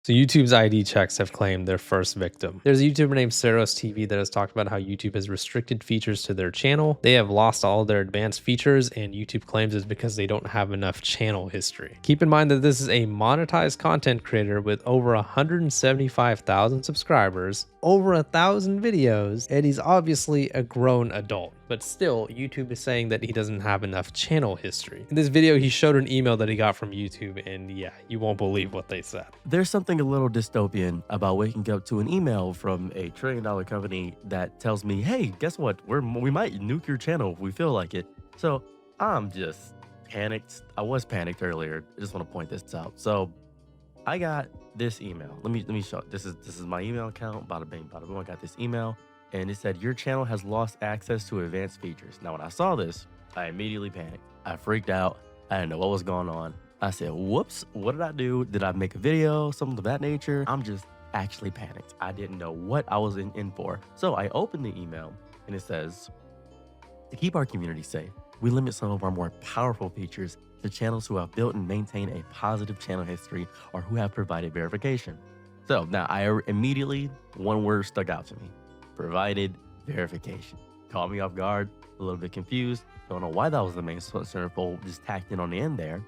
So YouTube's ID checks have claimed their first victim. There's a YouTuber named CerosTV that has talked about how YouTube has restricted features to their channel. They have lost all their advanced features, and YouTube claims it's because they don't have enough channel history. Keep in mind that this is a monetized content creator with over 175,000 subscribers, over 1,000 videos, and he's obviously a grown adult. But still, YouTube is saying that he doesn't have enough channel history. In this video, he showed an email that he got from YouTube, and yeah, you won't believe what they said. There's something a little dystopian about waking up to an email from a trillion-dollar company that tells me, hey, guess what? We might nuke your channel if we feel like it. So I'm just panicked. I was panicked earlier. I just want to point this out. So I got this email. Let me show. This is my email account. Bada bing, bada boom. I got this email. And it said, your channel has lost access to advanced features. Now, when I saw this, I immediately panicked. I freaked out. I didn't know what was going on. I said, whoops, what did I do? Did I make a video? Something of that nature? I'm just actually panicked. I didn't know what I was in for. So I opened the email and it says, to keep our community safe, we limit some of our more powerful features to channels who have built and maintained a positive channel history or who have provided verification. So now immediately, one word stuck out to me. Provided verification. Caught me off guard, a little bit confused. Don't know why that was the main centerfold just tacked in on the end there.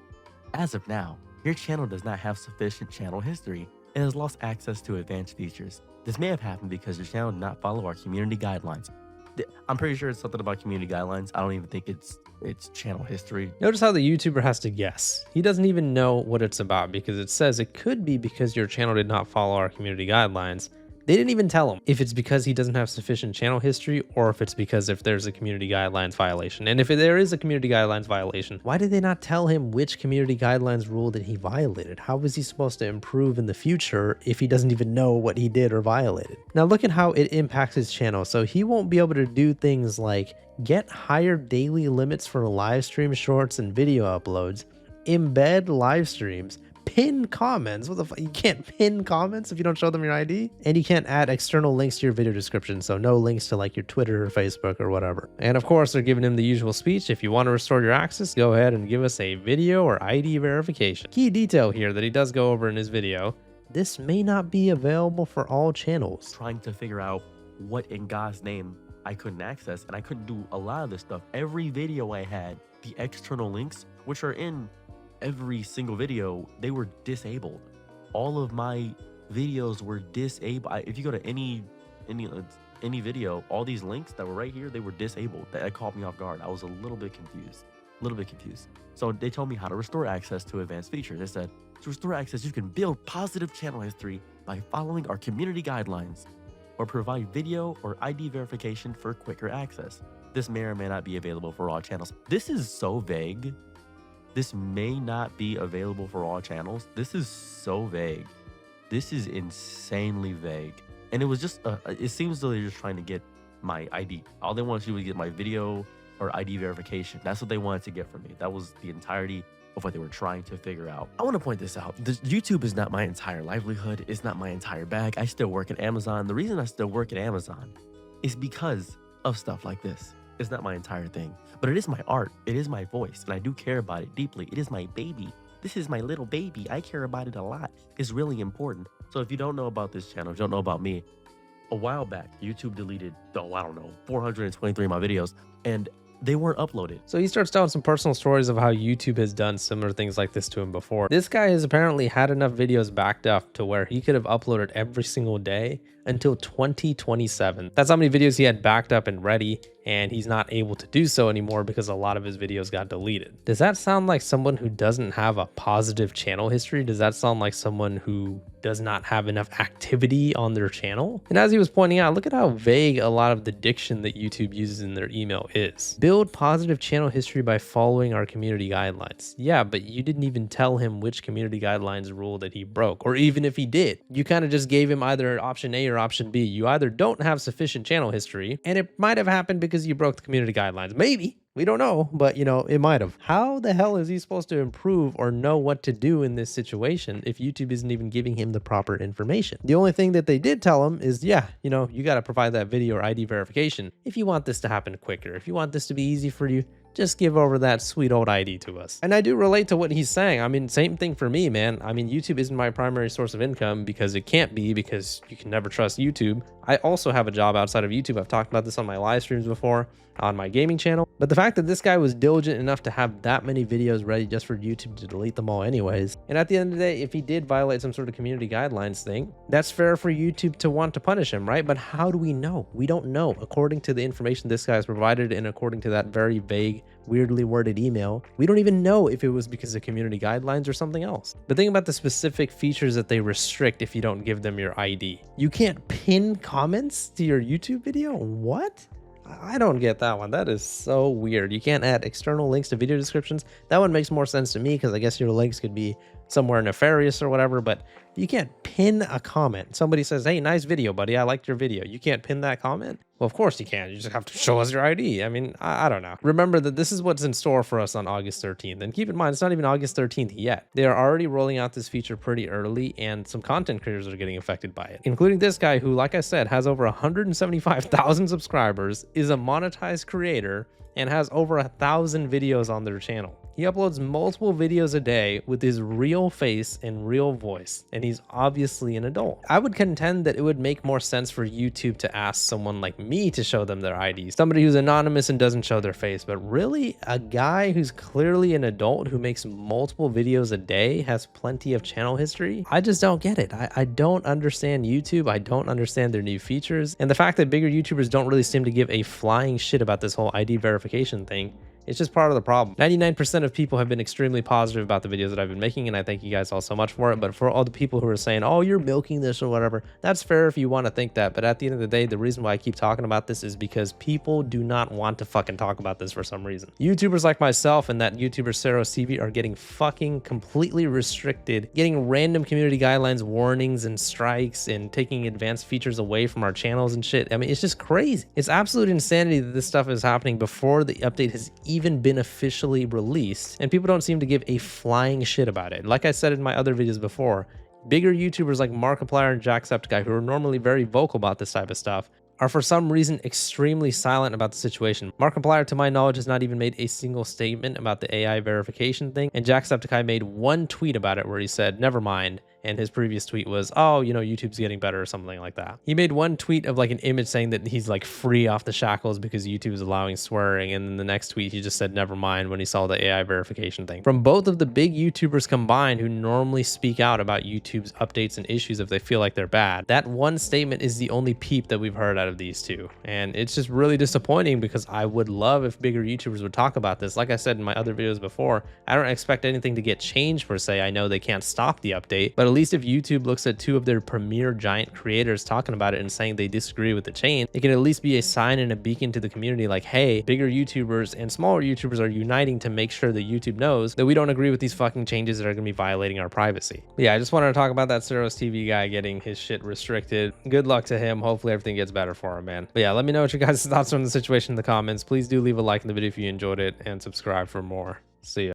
As of now, your channel does not have sufficient channel history and has lost access to advanced features. This may have happened because your channel did not follow our community guidelines. I'm pretty sure it's something about community guidelines. I don't even think it's channel history. Notice how the YouTuber has to guess. He doesn't even know what it's about because it says it could be because your channel did not follow our community guidelines. They didn't even tell him if it's because he doesn't have sufficient channel history or if it's because if there's a community guidelines violation. And if there is a community guidelines violation, why did they not tell him which community guidelines rule that he violated? How was he supposed to improve in the future if he doesn't even know what he did or violated? Now look at how it impacts his channel. So he won't be able to do things like get higher daily limits for live stream shorts and video uploads, embed live streams, pin comments. What the fuck? You can't pin comments if you don't show them your ID, and you can't add external links to your video description. So no links to like your Twitter or Facebook or whatever. And of course, they're giving him the usual speech. If you want to restore your access, go ahead and give us a video or ID verification. Key detail here that he does go over in his video: this may not be available for all channels. Trying to figure out what in God's name I couldn't access, and I couldn't do a lot of this stuff. Every video I had, the external links, which are in every single video, they were disabled. All of my videos were disabled. If you go to any video, all these links that were right here, they were disabled. That caught me off guard. I was a little bit confused. So they told me how to restore access to advanced features. They said, to restore access, you can build positive channel history by following our community guidelines or provide video or ID verification for quicker access. This may or may not be available for all channels. This is so vague. This may not be available for all channels. This is so vague. This is insanely vague. And it was just, it seems though they're just trying to get my ID. All they wanted to do was get my video or ID verification. That's what they wanted to get from me. That was the entirety of what they were trying to figure out. I want to point this out. YouTube is not my entire livelihood. It's not my entire bag. I still work at Amazon. The reason I still work at Amazon is because of stuff like this. It's not my entire thing, but it is my art. It is my voice, and I do care about it deeply. It is my baby. This is my little baby. I care about it a lot. It's really important. So if you don't know about this channel, if you don't know about me, a while back, YouTube deleted, 423 of my videos, and they weren't uploaded. So he starts telling some personal stories of how YouTube has done similar things like this to him before. This guy has apparently had enough videos backed up to where he could have uploaded every single day until 2027. That's how many videos he had backed up and ready, and he's not able to do so anymore because a lot of his videos got deleted. Does that sound like someone who doesn't have a positive channel history? Does that sound like someone who does not have enough activity on their channel? And as he was pointing out, look at how vague a lot of the diction that YouTube uses in their email is. Build positive channel history by following our community guidelines. Yeah, but you didn't even tell him which community guidelines rule that he broke, or even if he did. You kind of just gave him either option A or option B. You either don't have sufficient channel history, and it might have happened because you broke the community guidelines. Maybe. We don't know, but you know, it might have. How the hell is he supposed to improve or know what to do in this situation if YouTube isn't even giving him the proper information? The only thing that they did tell him is, yeah, you know, you got to provide that video or ID verification if you want this to happen quicker. If you want this to be easy for you, just give over that sweet old ID to us. And I do relate to what he's saying. I mean, same thing for me, man. I mean, YouTube isn't my primary source of income because it can't be, because you can never trust YouTube. I also have a job outside of YouTube. I've talked about this on my live streams before on my gaming channel. But the fact that this guy was diligent enough to have that many videos ready just for YouTube to delete them all anyways. And at the end of the day, if he did violate some sort of community guidelines thing, that's fair for YouTube to want to punish him, right? But how do we know? We don't know. According to the information this guy has provided and according to that very vague, weirdly worded email, we don't even know if it was because of community guidelines or something else. But think about the specific features that they restrict if you don't give them your ID. You can't pin comments to your YouTube video? What? I don't get that one. That is so weird. You can't add external links to video descriptions. That one makes more sense to me because I guess your links could be somewhere nefarious or whatever, but you can't pin a comment. Somebody says, hey, nice video, buddy. I liked your video. You can't pin that comment? Well, of course you can. You just have to show us your ID. I mean, I don't know. Remember that this is what's in store for us on August 13th. And keep in mind, it's not even August 13th yet. They are already rolling out this feature pretty early, and some content creators are getting affected by it, including this guy who, like I said, has over 175,000 subscribers, is a monetized creator, and has over 1,000 videos on their channel. He uploads multiple videos a day with his real face and real voice, and he's obviously an adult. I would contend that it would make more sense for YouTube to ask someone like me to show them their ID, somebody who's anonymous and doesn't show their face. But really, a guy who's clearly an adult who makes multiple videos a day has plenty of channel history? I just don't get it. I don't understand YouTube. I don't understand their new features, and the fact that bigger YouTubers don't really seem to give a flying shit about this whole ID verification thing. It's just part of the problem. 99% of people have been extremely positive about the videos that I've been making, and I thank you guys all so much for it. But for all the people who are saying, oh, you're milking this or whatever, that's fair if you want to think that. But at the end of the day, the reason why I keep talking about this is because people do not want to fucking talk about this for some reason. YouTubers like myself and that YouTuber CerosTV are getting fucking completely restricted, getting random community guidelines, warnings, and strikes, and taking advanced features away from our channels and shit. I mean, it's just crazy. It's absolute insanity that this stuff is happening before the update has even been officially released, and people don't seem to give a flying shit about it. Like I said in my other videos before, bigger YouTubers like Markiplier and Jacksepticeye, who are normally very vocal about this type of stuff, are for some reason extremely silent about the situation. Markiplier, to my knowledge, has not even made a single statement about the AI verification thing, and Jacksepticeye made one tweet about it where he said, never mind. And his previous tweet was, oh, you know, YouTube's getting better or something like that. He made one tweet of like an image saying that he's like free off the shackles because YouTube is allowing swearing. And then the next tweet, he just said, never mind, when he saw the AI verification thing. From both of the big YouTubers combined who normally speak out about YouTube's updates and issues if they feel like they're bad, that one statement is the only peep that we've heard out of these two. And it's just really disappointing because I would love if bigger YouTubers would talk about this. Like I said in my other videos before, I don't expect anything to get changed per se. I know they can't stop the update, but at least if YouTube looks at two of their premier giant creators talking about it and saying they disagree with the change, it can at least be a sign and a beacon to the community like, hey, bigger YouTubers and smaller YouTubers are uniting to make sure that YouTube knows that we don't agree with these fucking changes that are going to be violating our privacy. But yeah, I just wanted to talk about that CerosTV guy getting his shit restricted. Good luck to him. Hopefully everything gets better for him, man. But yeah, let me know what your guys' thoughts are on the situation in the comments. Please do leave a like in the video if you enjoyed it and subscribe for more. See ya.